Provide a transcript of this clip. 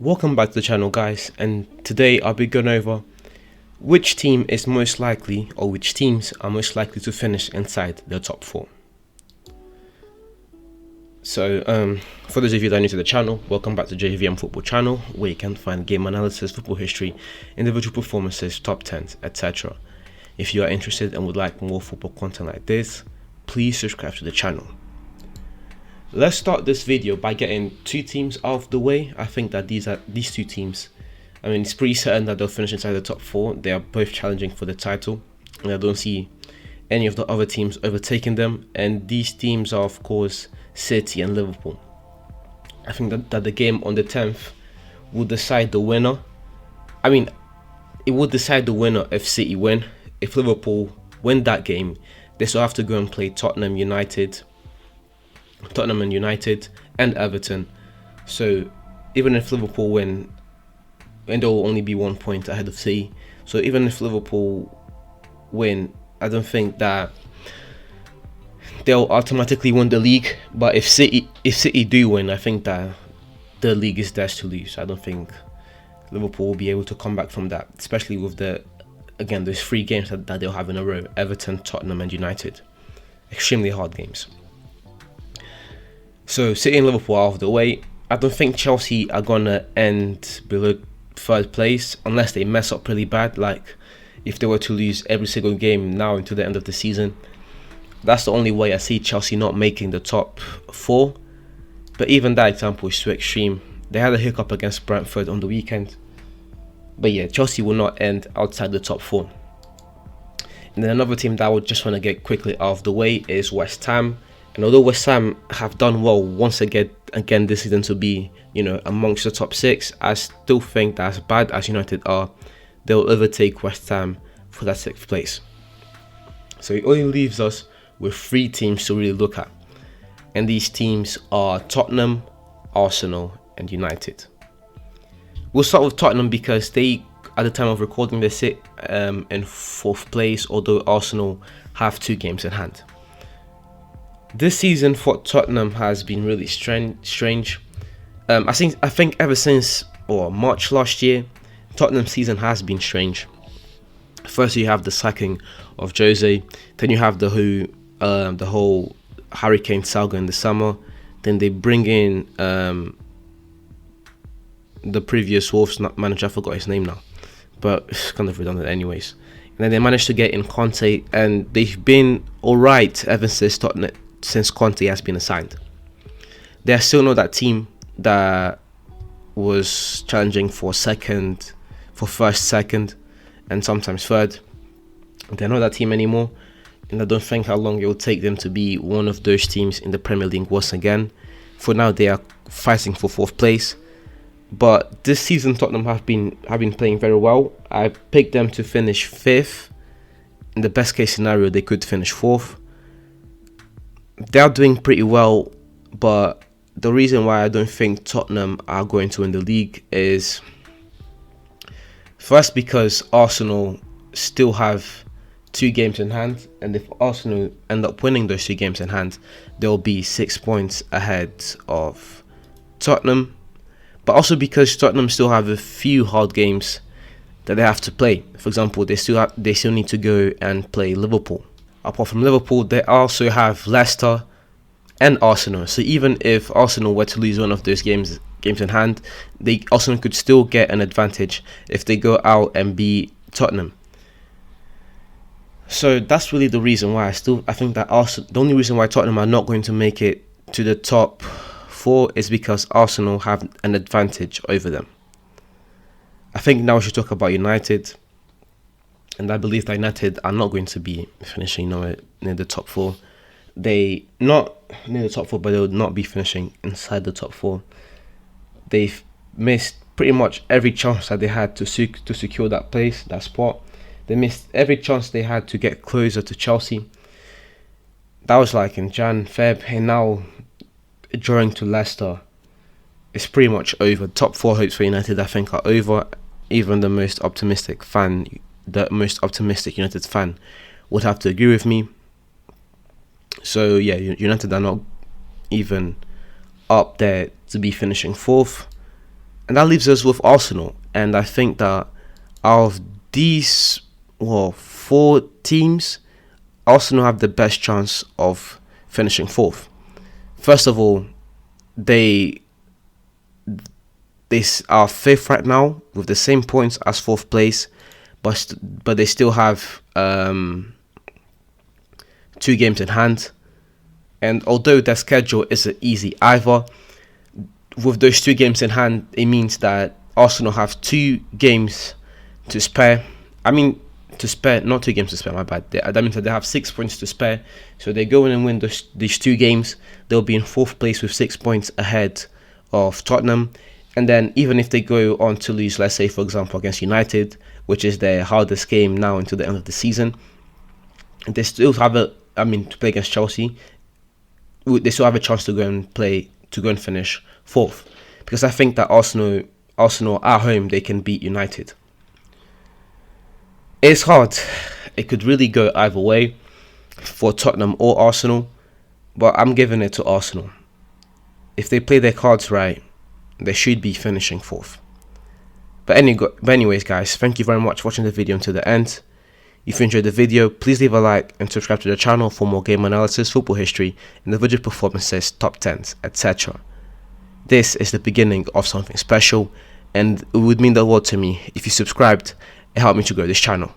Welcome back to the channel, guys, and today I'll be going over which team is most likely, or which teams are most likely to finish inside the top 4. So for those of you that are new to the channel, welcome back to JVM Football channel, where you can find game analysis, football history, individual performances, top 10s, etc. If you are interested and would like more football content like this, please subscribe to the channel. Let's start this video by getting two teams out of the way. I think that these two teams, I mean, it's pretty certain that they'll finish inside the top 4. They are both challenging for the title, and I don't see any of the other teams overtaking them. And these teams are, of course, City and Liverpool. I think that the game on the 10th will decide the winner. I mean, it would decide the winner if City win. If Liverpool win that game, they still have to go and play Tottenham and United and Everton. So even if Liverpool win, and there will only be 1 point ahead of City, so even if Liverpool win, I don't think that they'll automatically win the league. But if City do win, I think that the league is theirs to lose. I don't think Liverpool will be able to come back from that, especially with those 3 games that they'll have in a row: Everton, Tottenham and United. Extremely hard games. So City and Liverpool are out of the way. I don't think Chelsea are gonna end below 3rd place unless they mess up really bad, like if they were to lose every single game now until the end of the season. That's the only way I see Chelsea not making the top 4. But even that example is too extreme. They had a hiccup against Brentford on the weekend. But yeah, Chelsea will not end outside the top 4. And then another team that I would just want to get quickly out of the way is West Ham. And although West Ham have done well once again this season to be, amongst the top 6, I still think that as bad as United are, they'll overtake West Ham for that 6th place. So it only leaves us with 3 teams to really look at. And these teams are Tottenham, Arsenal and United. We'll start with Tottenham because they, at the time of recording, they sit in 4th place, although Arsenal have 2 games in hand. This season for Tottenham has been really strange. I think ever since March last year, Tottenham's season has been strange. First, you have the sacking of Jose, then you have the whole Hurricane saga in the summer. Then they bring in the previous Wolves manager. I forgot his name now, but it's kind of redundant anyways. And then they managed to get in Conte, and they've been alright ever since Conte has been assigned. They are still not that team that was challenging for first, second, and sometimes 3rd. They're not that team anymore, and I don't think how long it will take them to be one of those teams in the Premier League once again. For now, they are fighting for 4th place. But this season, Tottenham have been playing very well. I picked them to finish 5th. In the best case scenario, they could finish 4th. They are doing pretty well, but the reason why I don't think Tottenham are going to win the league is first because Arsenal still have 2 games in hand, and if Arsenal end up winning those 2 games in hand, they'll be 6 points ahead of Tottenham. But also because Tottenham still have a few hard games that they have to play. For example, they still need to go and play Liverpool. Apart from Liverpool, they also have Leicester and Arsenal. So even if Arsenal were to lose one of those games in hand, Arsenal could still get an advantage if they go out and beat Tottenham. So that's really the reason why I think that the only reason why Tottenham are not going to make it to the top 4 is because Arsenal have an advantage over them. I think now we should talk about United. And I believe that United are not going to be finishing near the top 4. They not near the top 4, but they will not be finishing inside the top 4. They've missed pretty much every chance that they had to secure that spot. They missed every chance they had to get closer to Chelsea. That was like in Jan, Feb, and now drawing to Leicester, it's pretty much over. Top 4 hopes for United, I think, are over. Even the most optimistic United fan would have to agree with me. So yeah, United are not even up there to be finishing 4th. And that leaves us with Arsenal. And I think that out of these, well, 4 teams, Arsenal have the best chance of finishing fourth. First of all, they are fifth right now with the same points as fourth place, but they still have 2 games in hand. And although their schedule isn't easy either, with those 2 games in hand, it means that Arsenal have 2 games to spare. Not 2 games to spare, my bad. That means that they have 6 points to spare. So they go in and win these 2 games. They'll be in fourth place with 6 points ahead of Tottenham. And then even if they go on to lose, let's say, for example, against United, which is their hardest game now until the end of the season, they still have to play against Chelsea. They still have a chance to go and finish fourth, because I think that Arsenal at home, they can beat United. It's hard. It could really go either way for Tottenham or Arsenal, but I'm giving it to Arsenal. If they play their cards right, they should be finishing fourth. But anyways, guys, thank you very much for watching the video until the end. If you enjoyed the video, please leave a like and subscribe to the channel for more game analysis, football history, individual performances, top 10s, etc. This is the beginning of something special, and it would mean the world to me if you subscribed and helped me to grow this channel.